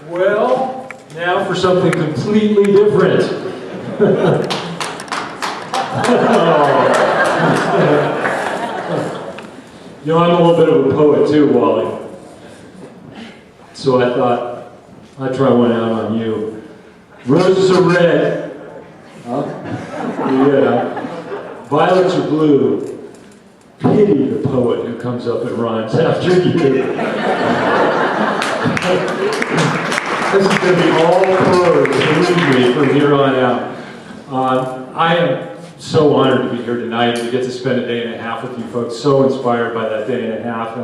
Well, now for something completely different. You know, I'm a little bit of a poet too, Wally. So I thought I'd try one out on you. Roses are red. Huh? Yeah. Violets are blue. Pity the poet who comes up and rhymes after you. This is going to be all prose, believe me, from here on out. I am so honored to be here tonight to get to spend a day and a half with you folks. So inspired by that day and a half,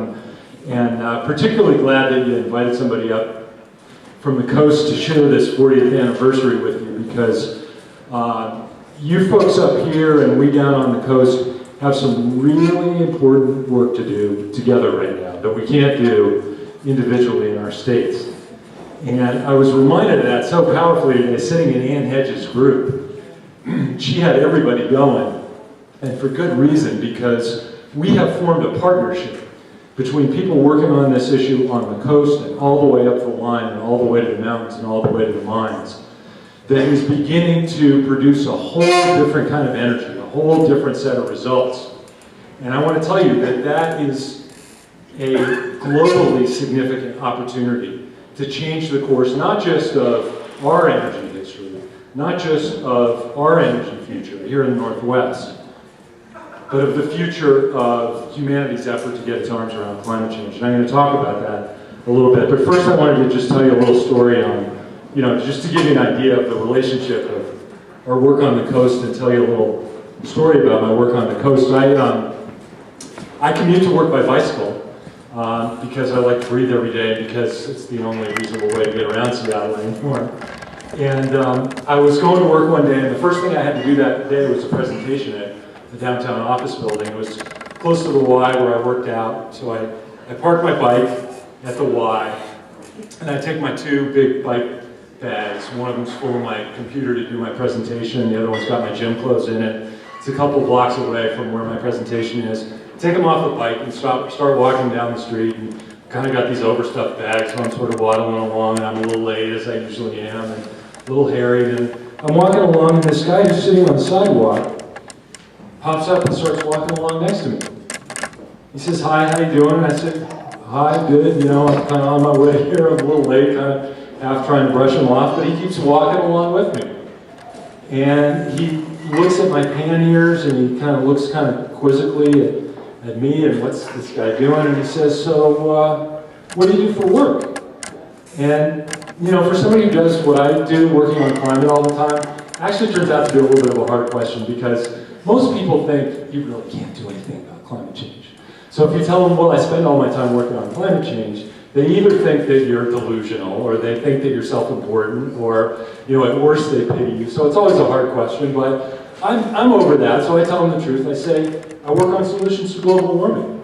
and particularly glad that you invited somebody up from the coast to share this 40th anniversary with you, because you folks up here and we down on the coast have some really important work to do together right now that we can't do individually in our states. And I was reminded of that so powerfully today sitting in Ann Hedges' group. She had everybody going, and for good reason, because we have formed a partnership between people working on this issue on the coast and all the way up the line and all the way to the mountains and all the way to the mines that is beginning to produce a whole different kind of energy, a whole different set of results. And I want to tell you that that is a globally significant opportunity to change the course, not just of our energy history, not just of our energy future here in the Northwest, but of the future of humanity's effort to get its arms around climate change. And I'm going to talk about that a little bit. But first I wanted to just tell you a little story on, just to give you an idea of the relationship of our work on the coast, and tell you a little story about my work on the coast. I commute to work by bicycle because I like to breathe every day, because it's the only reasonable way to get around Seattle anymore. And I was going to work one day, and the first thing I had to do that day was a presentation at the downtown office building. It was close to the Y where I worked out, so I parked my bike at the Y, and I take my two big bike bags. One of them's full of my computer to do my presentation, and the other one's got my gym clothes in it. It's a couple blocks away from where my presentation is. Take them off the bike and start walking down the street, and kind of got these overstuffed bags, so I'm sort of waddling along, and I'm a little late, as I usually am, and a little harried, and I'm walking along, and this guy who's sitting on the sidewalk pops up and starts walking along next to me. He says, "Hi, how you doing?" And I said, "Hi, good, I'm kind of on my way here, I'm a little late, kind of half trying to brush him off," but he keeps walking along with me. And he looks at my panniers, and he kind of looks kind of quizzically at me, and what's this guy doing? And he says, "So, what do you do for work?" And, for somebody who does what I do, working on climate all the time, actually turns out to be a little bit of a hard question, because most people think you really can't do anything about climate change. So if you tell them, well, I spend all my time working on climate change, they either think that you're delusional, or they think that you're self-important, or, at worst they pity you. So it's always a hard question, but I'm over that, so I tell them the truth. I say, I work on solutions to global warming.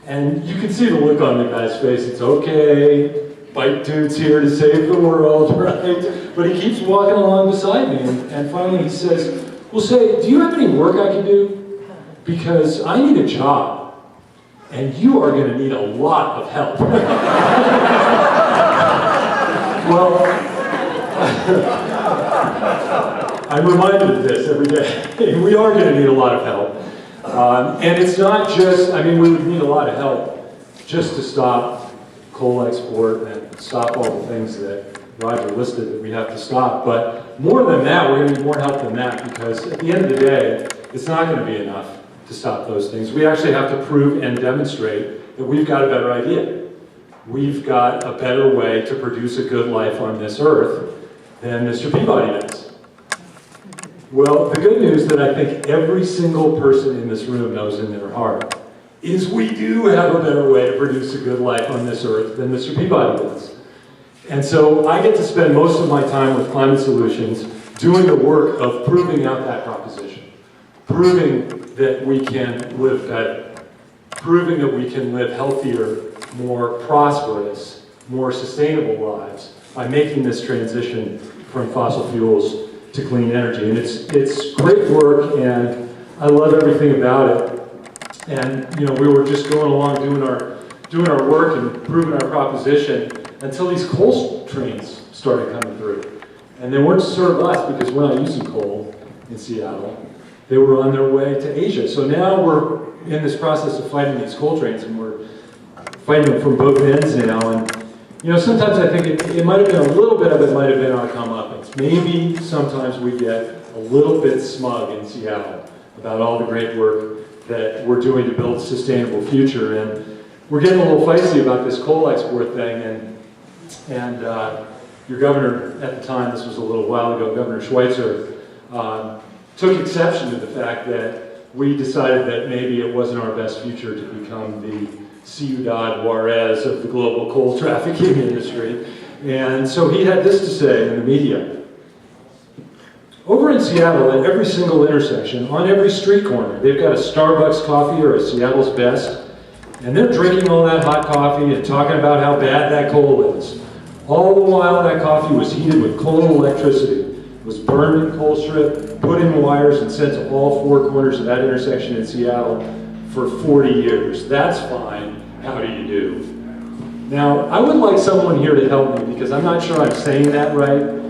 And you can see the look on the guy's face. It's okay, bike dude's here to save the world, right? But he keeps walking along beside me, and finally he says, "Well, say, do you have any work I can do? Because I need a job, and you are going to need a lot of help." Well, I'm reminded of this every day. We are going to need a lot of help. And it's not just, we would need a lot of help just to stop coal export and stop all the things that Roger listed that we have to stop. But more than that, we're going to need more help than that, because at the end of the day, it's not going to be enough to stop those things. We actually have to prove and demonstrate that we've got a better idea. We've got a better way to produce a good life on this earth than Mr. Peabody does. Well, the good news that I think every single person in this room knows in their heart is we do have a better way to produce a good life on this earth than Mr. Peabody does. And so I get to spend most of my time with Climate Solutions doing the work of proving out that proposition, proving that we can live better, proving that we can live healthier, more prosperous, more sustainable lives by making this transition from fossil fuels to clean energy. And it's great work, and I love everything about it. And we were just going along doing our work, and proving our proposition until these coal trains started coming through. And they weren't to serve us because we're not using coal in Seattle. They were on their way to Asia. So now we're in this process of fighting these coal trains, and we're fighting them from both ends now. And you know, sometimes I think it might have been a little bit of it might have been our comeuppance. Maybe sometimes we get a little bit smug in Seattle about all the great work that we're doing to build a sustainable future. And we're getting a little feisty about this coal export thing. And your governor at the time, this was a little while ago, Governor Schweitzer, took exception to the fact that we decided that maybe it wasn't our best future to become the Ciudad Juarez of the global coal trafficking industry. And so he had this to say in the media. Over in Seattle, at every single intersection, on every street corner, they've got a Starbucks coffee or a Seattle's Best, and they're drinking all that hot coffee and talking about how bad that coal is. All the while that coffee was heated with coal electricity, was burned in coal strip, put in wires, and sent to all four corners of that intersection in Seattle for 40 years. That's fine. How do you do? Now, I would like someone here to help me because I'm not sure I'm saying that right.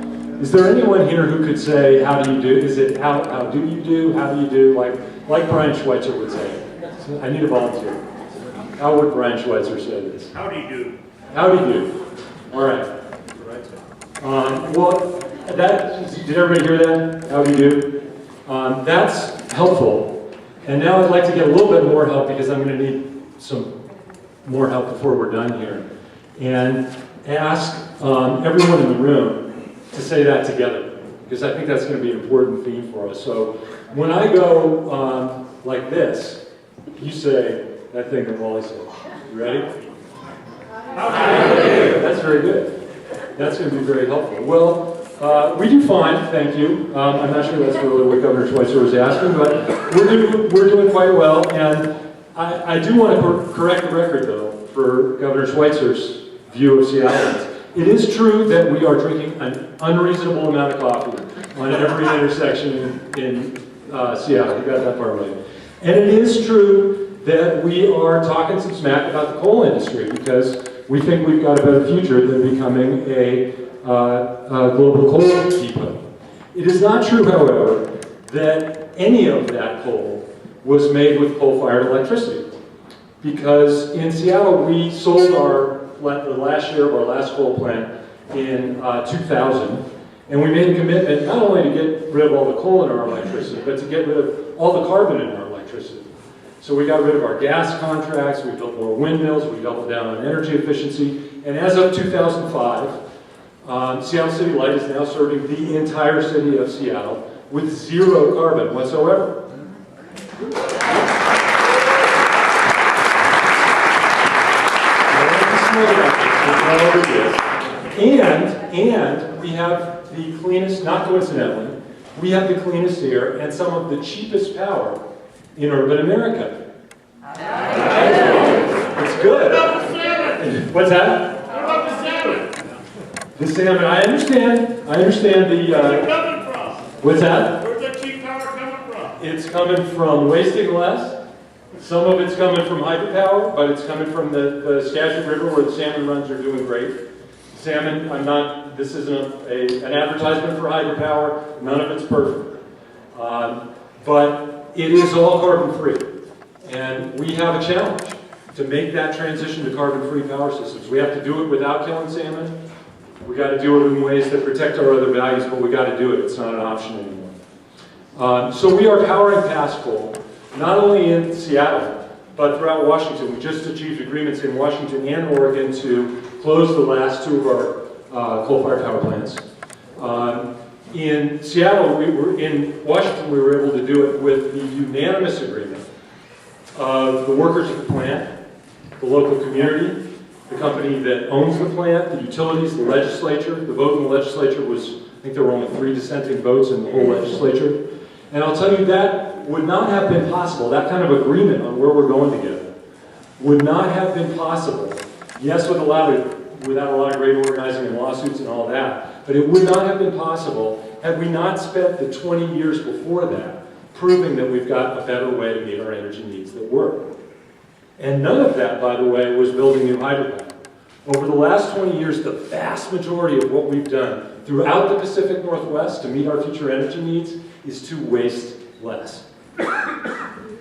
Is there anyone here who could say, how do you do? Is it how do you do? How do you do? Like Brian Schweitzer would say. I need a volunteer. How would Brian Schweitzer say this? How do you do? How do you do? All right. Well, did everybody hear that? How do you do? That's helpful. And now I'd like to get a little bit more help because I'm going to need some more help before we're done here. And ask everyone in the room to say that together, because I think that's going to be an important theme for us. So when I go like this, you say that thing that Wally said. You ready? That's very good. That's going to be very helpful. Well, we do fine, thank you. I'm not sure that's really what Governor Schweitzer was asking, but we're doing quite well. And I do want to correct the record, though, for Governor Schweitzer's view of Seattle. It is true that we are drinking an unreasonable amount of coffee on every intersection in Seattle. You got that part right. And it is true that we are talking some smack about the coal industry because we think we've got a better future than becoming a global coal depot. It is not true, however, that any of that coal was made with coal-fired electricity. Because in Seattle, we sold the last share of our last coal plant in 2000, and we made a commitment not only to get rid of all the coal in our electricity, but to get rid of all the carbon in our electricity. So we got rid of our gas contracts, we built more windmills, we doubled down on energy efficiency, and as of 2005, Seattle City Light is now serving the entire city of Seattle with zero carbon whatsoever. And we have the cleanest, not coincidentally, we have the cleanest air and some of the cheapest power in urban America. It's good. What's that? What about the salmon? The salmon, I understand the... Where's it coming from? What's that? Where's that cheap power coming from? It's coming from wasting less. Some of it's coming from hydropower, but it's coming from the Skagit River where the salmon runs are doing great. Salmon, this isn't an advertisement for hydropower, none of it's perfect. But it is all carbon-free. And we have a challenge to make that transition to carbon-free power systems. We have to do it without killing salmon. We got to do it in ways that protect our other values, but we got to do it. It's not an option anymore. So we are powering past coal, not only in Seattle, but throughout Washington. We just achieved agreements in Washington and Oregon to close the last two of our coal-fired power plants. In Seattle, in Washington, we were able to do it with the unanimous agreement of the workers at the plant, the local community, the company that owns the plant, the utilities, the legislature. The vote in the legislature was, I think there were only 3 dissenting votes in the whole legislature. And I'll tell you, that would not have been possible, that kind of agreement on where we're going together, would not have been possible. Yes, without a lot of great organizing and lawsuits and all that, but it would not have been possible had we not spent the 20 years before that proving that we've got a better way to meet our energy needs that work. And none of that, by the way, was building new hydropower. Over the last 20 years, the vast majority of what we've done throughout the Pacific Northwest to meet our future energy needs is to waste less.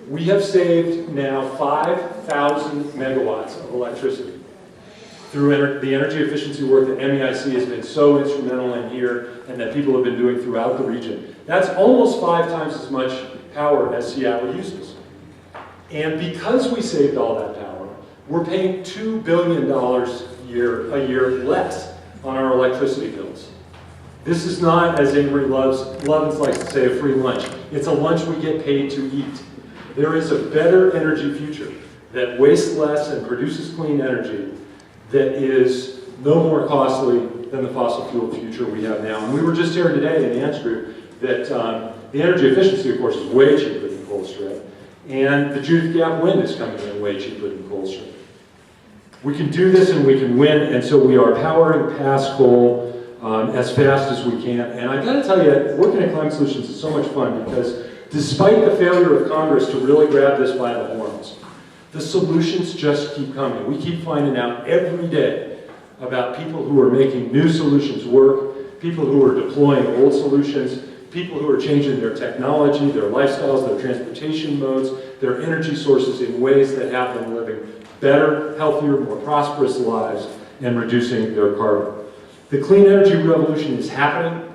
We have saved now 5,000 megawatts of electricity through the energy efficiency work that MEIC has been so instrumental in here and that people have been doing throughout the region. That's almost 5 times as much power as Seattle uses. And because we saved all that power, we're paying $2 billion a year less on our electricity bills. This is not, as Avery Lovins likes to say, a free lunch. It's a lunch we get paid to eat. There is a better energy future that wastes less and produces clean energy that is no more costly than the fossil fuel future we have now. And we were just hearing today in Ann's group that the energy efficiency, of course, is way cheaper than coal strip. And the Judith Gap wind is coming in way cheaper than coal strip. We can do this and we can win, and so we are powering past coal as fast as we can. And I gotta tell you, working at Climate Solutions is so much fun because despite the failure of Congress to really grab this by the horns, the solutions just keep coming. We keep finding out every day about people who are making new solutions work, people who are deploying old solutions, people who are changing their technology, their lifestyles, their transportation modes, their energy sources in ways that have them living better, healthier, more prosperous lives and reducing their carbon. The clean energy revolution is happening.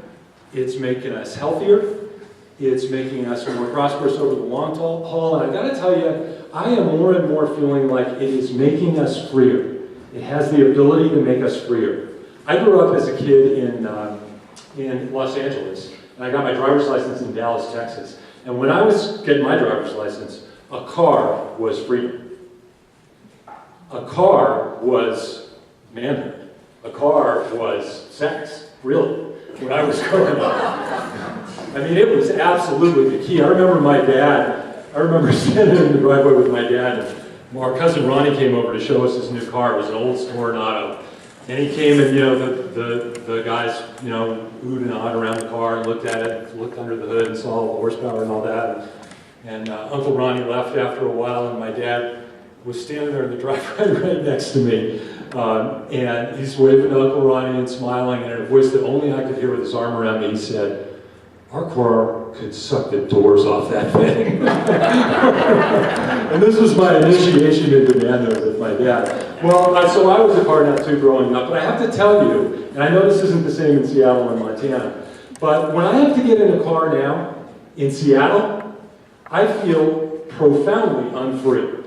It's making us healthier. It's making us more prosperous over the long haul. And I gotta tell you, I am more and more feeling like it is making us freer. It has the ability to make us freer. I grew up as a kid in Los Angeles, and I got my driver's license in Dallas, Texas. And when I was getting my driver's license, a car was freedom. A car was manhood. A car was sex, really, when I was growing up. I mean, it was absolutely the key. I remember standing in the driveway with my dad, and our cousin Ronnie came over to show us his new car. It was an old Scorn Auto. And he came and, the guys, oohed and awed around the car and looked at it, looked under the hood and saw all the horsepower and all that. And Uncle Ronnie left after a while, and my dad was standing there in the driveway right next to me. And he's waving to Uncle Ronnie and smiling, and in a voice that only I could hear with his arm around me, he said, "Our car could suck the doors off that thing." And this was my initiation into manhood with my dad. Well, so I was a car nut too growing up, but I have to tell you, and I know this isn't the same in Seattle and Montana, but when I have to get in a car now in Seattle, I feel profoundly unfree.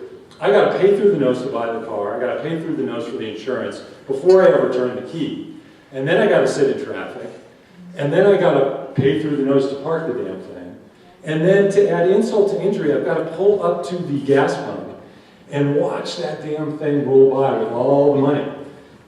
I gotta pay through the nose to buy the car, I gotta pay through the nose for the insurance before I ever turn the key. And then I gotta sit in traffic, and then I gotta pay through the nose to park the damn thing. And then to add insult to injury, I've got to pull up to the gas pump and watch that damn thing roll by with all the money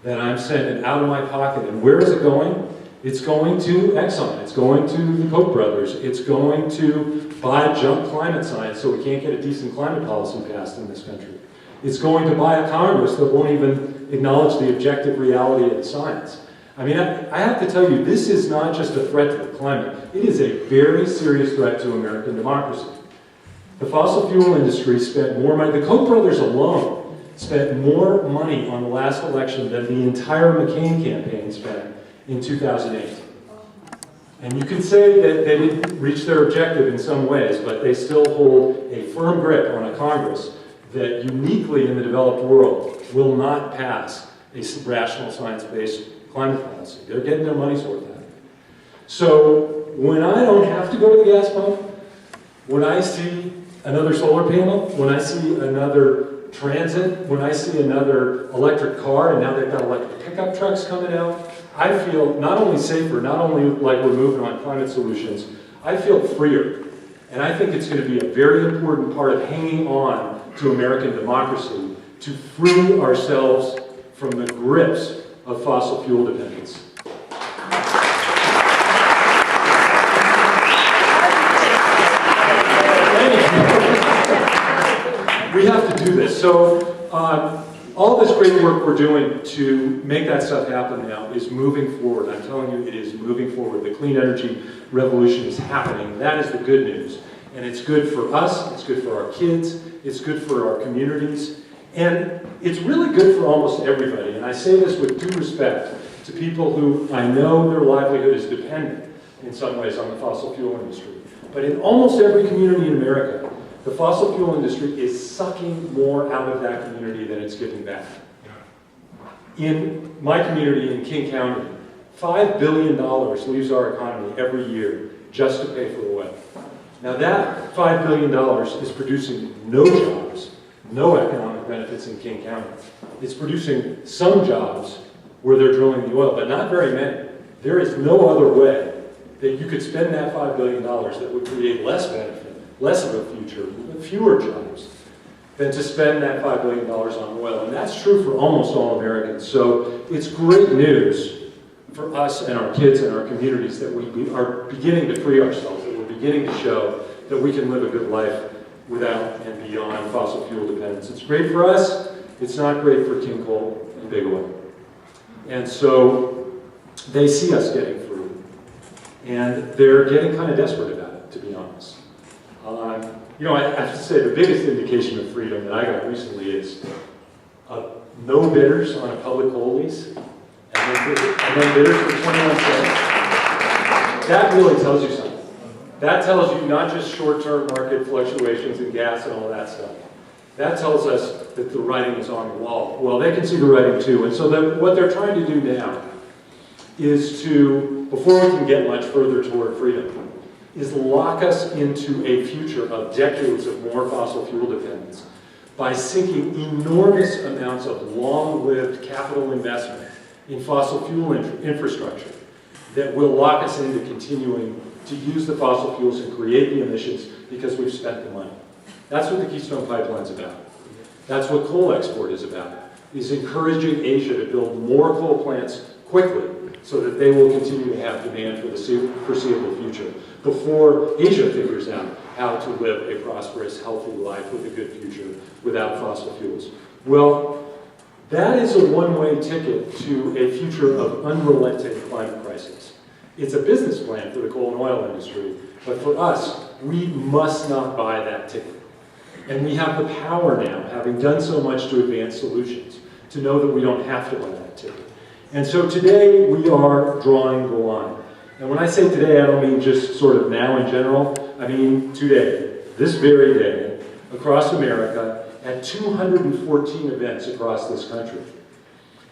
that I'm sending out of my pocket. And where is it going? It's going to Exxon. It's going to the Koch brothers. It's going to buy junk climate science so we can't get a decent climate policy passed in this country. It's going to buy a Congress that won't even acknowledge the objective reality of the science. I mean, I have to tell you, this is not just a threat to the climate. It is a very serious threat to American democracy. The fossil fuel industry spent more money, the Koch brothers alone spent more money on the last election than the entire McCain campaign spent in 2008. And you could say that they didn't reach their objective in some ways, but they still hold a firm grip on a Congress that uniquely in the developed world will not pass a rational science-based climate policy. They're getting their money's worth out of it. So when I don't have to go to the gas pump, when I see another solar panel, when I see another transit, when I see another electric car, and now they've got electric pickup trucks coming out, I feel not only safer, not only like we're moving on climate solutions, I feel freer. And I think it's going to be a very important part of hanging on to American democracy to free ourselves from the grips of fossil fuel dependence. We have to do this. So all this great work we're doing to make that stuff happen now is moving forward. I'm telling you, it is moving forward. The clean energy revolution is happening. That is the good news. And it's good for us, it's good for our kids, it's good for our communities, And it's really good for almost everybody, and I say this with due respect to people who I know their livelihood is dependent in some ways on the fossil fuel industry. But in almost every community in America, the fossil fuel industry is sucking more out of that community than it's giving back. In my community in King County, $5 billion leaves our economy every year just to pay for oil. Now that $5 billion is producing no jobs, no economic benefits in King County. It's producing some jobs where they're drilling the oil, but not very many. There is no other way that you could spend that $5 billion that would create less benefit, less of a future, fewer jobs, than to spend that $5 billion on oil. And that's true for almost all Americans. So it's great news for us and our kids and our communities that we are beginning to free ourselves, that we're beginning to show that we can live a good life without and beyond fossil fuel dependence. It's great for us. It's not great for King Coal and Big Oil. And so they see us getting free. And they're getting kind of desperate about it, to be honest. You know, I have to say the biggest indication of freedom that I got recently is no bidders on a public coal lease, and then bidders for 21 cents. That really tells you something. That tells you not just short-term market fluctuations in gas and all that stuff. That tells us that the writing is on the wall. Well, they can see the writing too, and so what they're trying to do now is to, before we can get much further toward freedom, is lock us into a future of decades of more fossil fuel dependence by sinking enormous amounts of long-lived capital investment in fossil fuel infrastructure that will lock us into continuing to use the fossil fuels and create the emissions because we've spent the money. That's what the Keystone Pipeline's about. That's what coal export is about, is encouraging Asia to build more coal plants quickly so that they will continue to have demand for the foreseeable future before Asia figures out how to live a prosperous, healthy life with a good future without fossil fuels. Well, that is a one-way ticket to a future of unrelenting climate crisis. It's a business plan for the coal and oil industry, but for us, we must not buy that ticket. And we have the power now, having done so much to advance solutions, to know that we don't have to buy that ticket. And so today, we are drawing the line. And when I say today, I don't mean just sort of now in general. I mean today, this very day, across America, at 214 events across this country.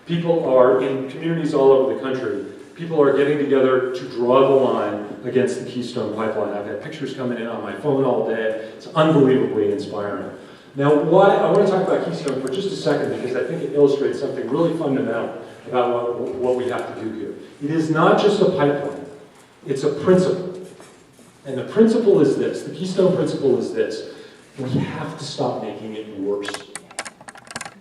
People are, in communities all over the country, people are getting together to draw the line against the Keystone Pipeline. I've had pictures coming in on my phone all day. It's unbelievably inspiring. Now, I want to talk about Keystone for just a second because I think it illustrates something really fundamental about what we have to do here. It is not just a pipeline. It's a principle. And the principle is this. The Keystone principle is this. We have to stop making it worse.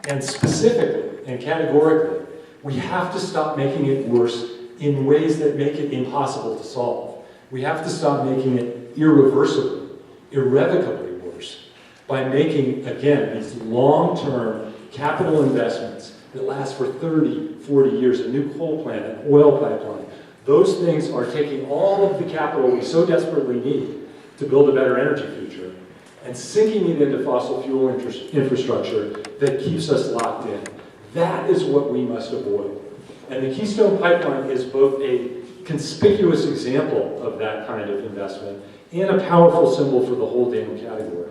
And specifically and categorically, we have to stop making it worse in ways that make it impossible to solve. We have to stop making it irreversibly, irrevocably worse by making, again, these long-term capital investments that last for 30, 40 years, a new coal plant, an oil pipeline. Those things are taking all of the capital we so desperately need to build a better energy future and sinking it into fossil fuel infrastructure that keeps us locked in. That is what we must avoid. And the Keystone Pipeline is both a conspicuous example of that kind of investment and a powerful symbol for the whole damn category.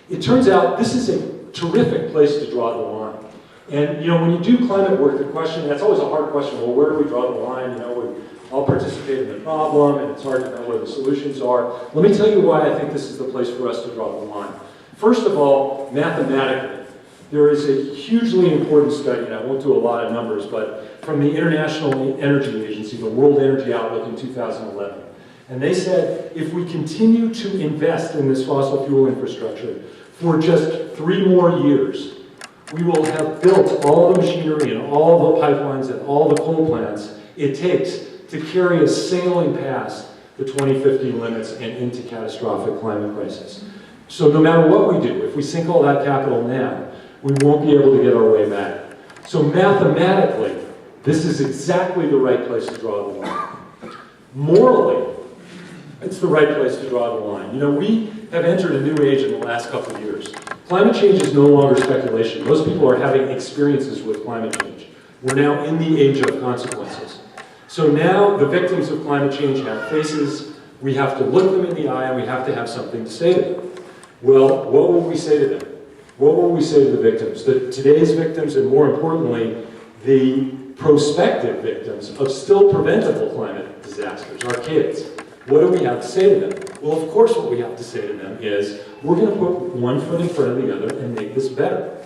It turns out this is a terrific place to draw the line. And you know, when you do climate work, the question, that's always a hard question, well, where do we draw the line? You know, we all participate in the problem, and it's hard to know where the solutions are. Let me tell you why I think this is the place for us to draw the line. First of all, mathematically, there is a hugely important study, and I won't do a lot of numbers, but from the International Energy Agency, the World Energy Outlook in 2011. And they said, if we continue to invest in this fossil fuel infrastructure for just 3 more years, we will have built all the machinery and all the pipelines and all the coal plants it takes to carry us sailing past the 2050 limits and into catastrophic climate crisis. So no matter what we do, if we sink all that capital now, we won't be able to get our way back. So mathematically, this is exactly the right place to draw the line. Morally, it's the right place to draw the line. You know, we have entered a new age in the last couple of years. Climate change is no longer speculation. Most people are having experiences with climate change. We're now in the age of consequences. So now the victims of climate change have faces. We have to look them in the eye and we have to have something to say to them. Well, what will we say to them? What will we say to the victims? Today's victims, and more importantly, the prospective victims of still preventable climate disasters, our kids. What do we have to say to them? Well, of course what we have to say to them is, we're going to put one foot in front of the other and make this better.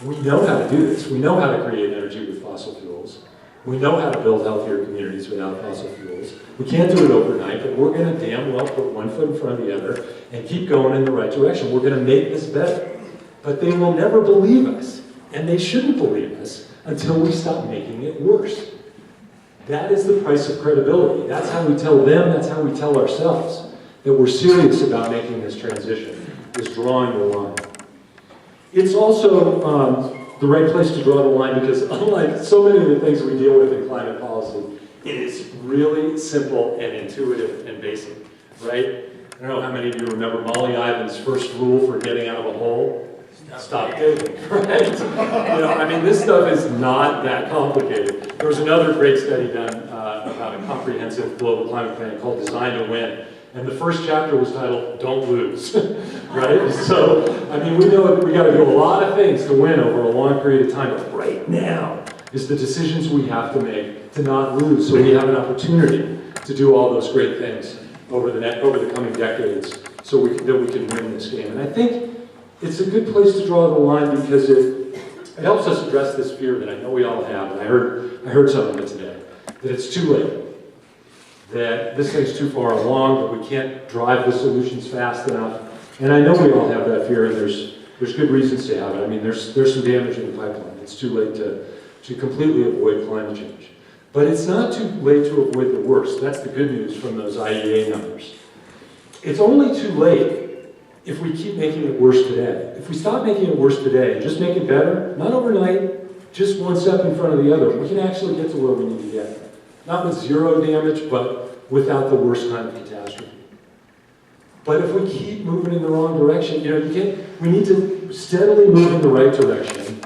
We know how to do this. We know how to create energy with fossil fuels. We know how to build healthier communities without fossil fuels. We can't do it overnight, but we're going to damn well put one foot in front of the other and keep going in the right direction. We're going to make this better. But they will never believe us, and they shouldn't believe us until we stop making it worse. That is the price of credibility. That's how we tell them, that's how we tell ourselves that we're serious about making this transition, is drawing the line. It's also the right place to draw the line because unlike so many of the things we deal with in climate policy, it is really simple and intuitive and basic, right? I don't know how many of you remember Molly Ivan's first rule for getting out of a hole. Stop digging, right? You know, I mean, this stuff is not that complicated. There was another great study done about a comprehensive global climate plan called Design to Win. And the first chapter was titled, Don't Lose, right? So, I mean, we know that we got to do a lot of things to win over a long period of time, but right now is the decisions we have to make to not lose, so we have an opportunity to do all those great things over the coming decades, so that we can win this game. And I think it's a good place to draw the line because it helps us address this fear that I know we all have, and I heard some of it today, that it's too late. That this thing's too far along, that we can't drive the solutions fast enough. And I know we all have that fear, and there's good reasons to have it. I mean, there's some damage in the pipeline. It's too late to completely avoid climate change. But it's not too late to avoid the worst. That's the good news from those IEA numbers. It's only too late if we keep making it worse today. If we stop making it worse today and just make it better, not overnight, just one step in front of the other, we can actually get to where we need to get. Not with zero damage, but without the worst kind of catastrophe. But if we keep moving in the wrong direction, you know, we need to steadily move in the right direction,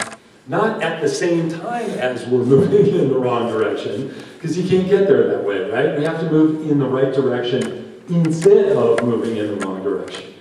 not at the same time as we're moving in the wrong direction, because you can't get there that way, right? We have to move in the right direction instead of moving in the wrong direction.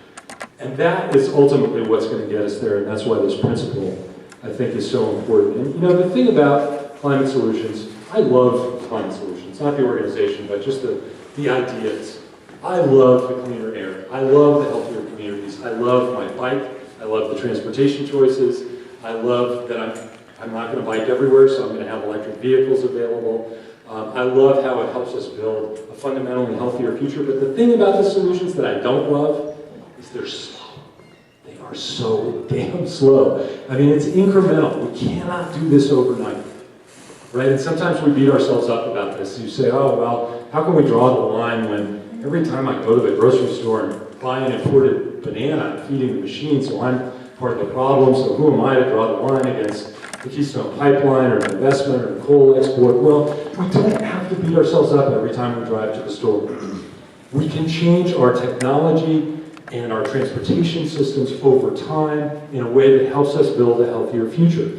And that is ultimately what's going to get us there, and that's why this principle, I think, is so important. And you know, the thing about climate solutions, I love climate solutions, not the organization, but just the ideas. I love the cleaner air. I love the healthier communities. I love my bike. I love the transportation choices. I love that I'm not going to bike everywhere, so I'm going to have electric vehicles available. I love how it helps us build a fundamentally healthier future. But the thing about the solutions that I don't love is they're slow. They are so damn slow. I mean, it's incremental. We cannot do this overnight. Right? And sometimes we beat ourselves up about this. You say, oh, well, how can we draw the line when every time I go to the grocery store and buy an imported banana, I'm feeding the machine, so I'm part of the problem, so who am I to draw the line against the Keystone Pipeline or an investment or a coal export? Well, we don't have to beat ourselves up every time we drive to the store. We can change our technology and our transportation systems over time in a way that helps us build a healthier future.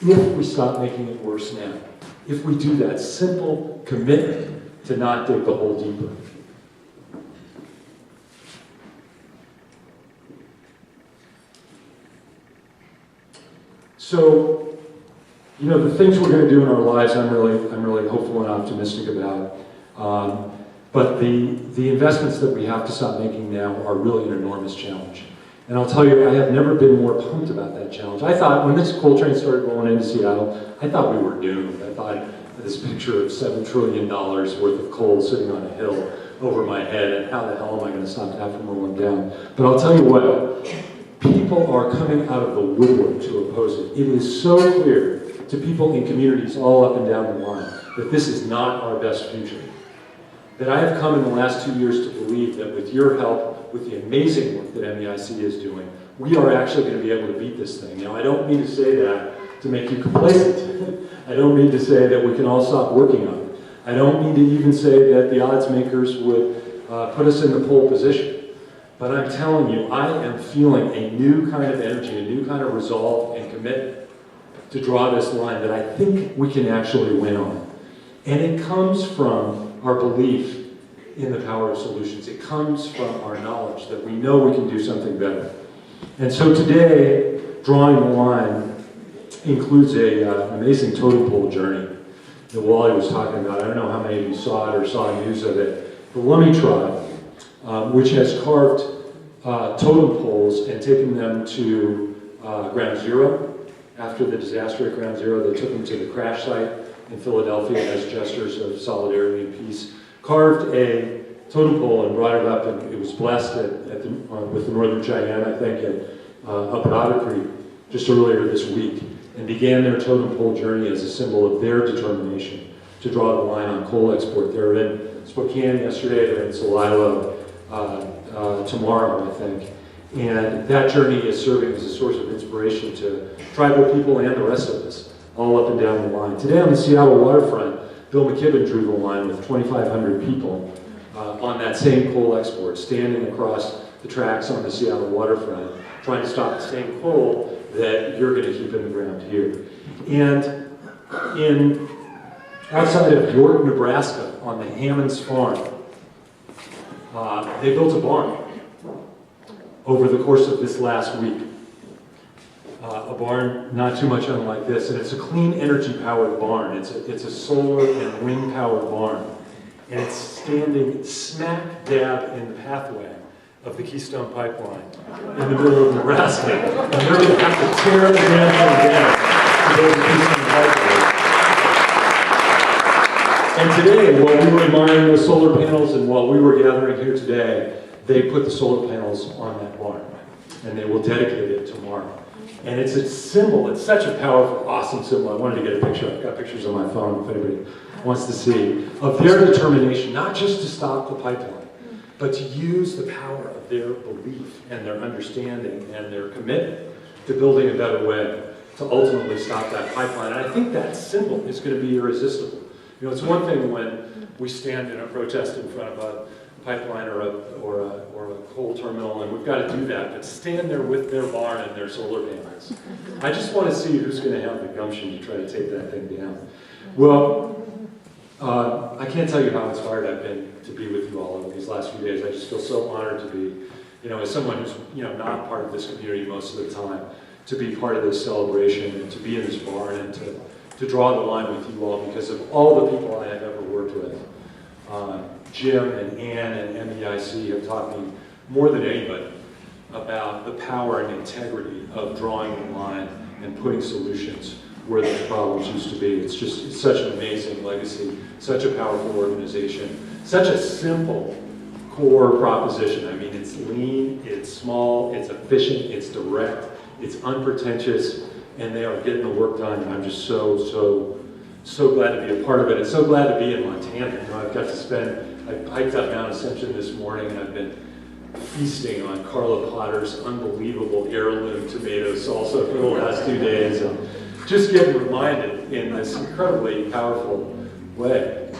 If we stop making it worse now, if we do that simple commitment to not dig the hole deeper. So, you know, the things we're going to do in our lives, I'm really hopeful and optimistic about. But the investments that we have to stop making now are really an enormous challenge. And I'll tell you, I have never been more pumped about that challenge. I thought, when this coal train started rolling into Seattle, I thought we were doomed. I thought this picture of $7 trillion worth of coal sitting on a hill over my head, and how the hell am I going to stop that from rolling down? But I'll tell you what, people are coming out of the woodwork to oppose it. It is so clear to people in communities all up and down the line that this is not our best future. That I have come in the last 2 years to believe that with your help, with the amazing work that MEIC is doing, we are actually going to be able to beat this thing. Now, I don't mean to say that to make you complacent. I don't mean to say that we can all stop working on it. I don't mean to even say that the odds makers would put us in the pole position. But I'm telling you, I am feeling a new kind of energy, a new kind of resolve and commitment to draw this line that I think we can actually win on. And it comes from our belief in the power of solutions. It comes from our knowledge that we know we can do something better. And so today, drawing the line includes an amazing totem pole journey that Wally was talking about. I don't know how many of you saw it or saw news of it. The Lummi tribe, which has carved totem poles and taken them to Ground Zero. After the disaster at Ground Zero, they took them to the crash site in Philadelphia as gestures of solidarity and peace. Carved a totem pole and brought it up, and it was blessed with the Northern Cheyenne, I think, up at Otter Creek just earlier this week, and began their totem pole journey as a symbol of their determination to draw the line on coal export. They're in Spokane yesterday, they're in Celilo tomorrow, I think. And that journey is serving as a source of inspiration to tribal people and the rest of us, all up and down the line. Today on the Seattle waterfront, Bill McKibben drew the line with 2,500 people on that same coal export, standing across the tracks on the Seattle waterfront, trying to stop the same coal that you're going to keep in the ground here. And outside of York, Nebraska, on the Hammonds farm, they built a barn over the course of this last week. A barn not too much unlike this, and it's a clean energy powered barn. It's a solar and wind powered barn, and it's standing smack dab in the pathway of the Keystone Pipeline in the middle of Nebraska, and they're going to have to tear the damn thing down to build the Keystone Pipeline. And today, while we were admiring the solar panels and while we were gathering here today, they put the solar panels on that barn, and they will dedicate it tomorrow. And it's a symbol, it's such a powerful, awesome symbol. I wanted to get a picture, I've got pictures on my phone if anybody wants to see, of their determination, not just to stop the pipeline, but to use the power of their belief and their understanding and their commitment to building a better way to ultimately stop that pipeline. And I think that symbol is going to be irresistible. You know, it's one thing when we stand in a protest in front of a pipeline or a coal terminal, and we've got to do that, but stand there with their barn and their solar panels. I just want to see who's going to have the gumption to try to take that thing down. Well, I can't tell you how inspired I've been to be with you all over these last few days. I just feel so honored to be, you know, as someone who's, you know, not part of this community most of the time, to be part of this celebration and to be in this barn and to draw the line with you all because of all the people I have ever worked with. Jim and Ann and MEIC have taught me more than anybody about the power and integrity of drawing the line and putting solutions where those problems used to be. It's such an amazing legacy, such a powerful organization, such a simple core proposition. I mean, it's lean, it's small, it's efficient, it's direct, it's unpretentious, and they are getting the work done. And I'm just so glad to be a part of it, and so glad to be in Montana. You know, I hiked up Mount Ascension this morning, and I've been feasting on Carla Potter's unbelievable heirloom tomato salsa for the last 2 days, and just getting reminded in this incredibly powerful way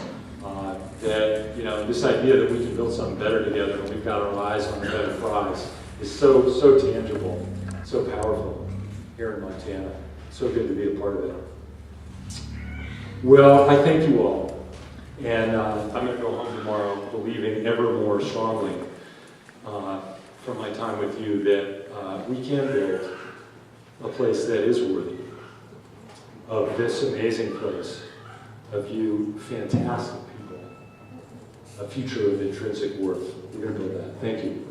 that, you know, this idea that we can build something better together and we've got our eyes on the better prize is so tangible, so powerful here in Montana. So good to be a part of it. Well, I thank you all. And I'm going to go home tomorrow believing ever more strongly from my time with you that we can build a place that is worthy of this amazing place, of you fantastic people, a future of intrinsic worth. We're going to build that. Thank you.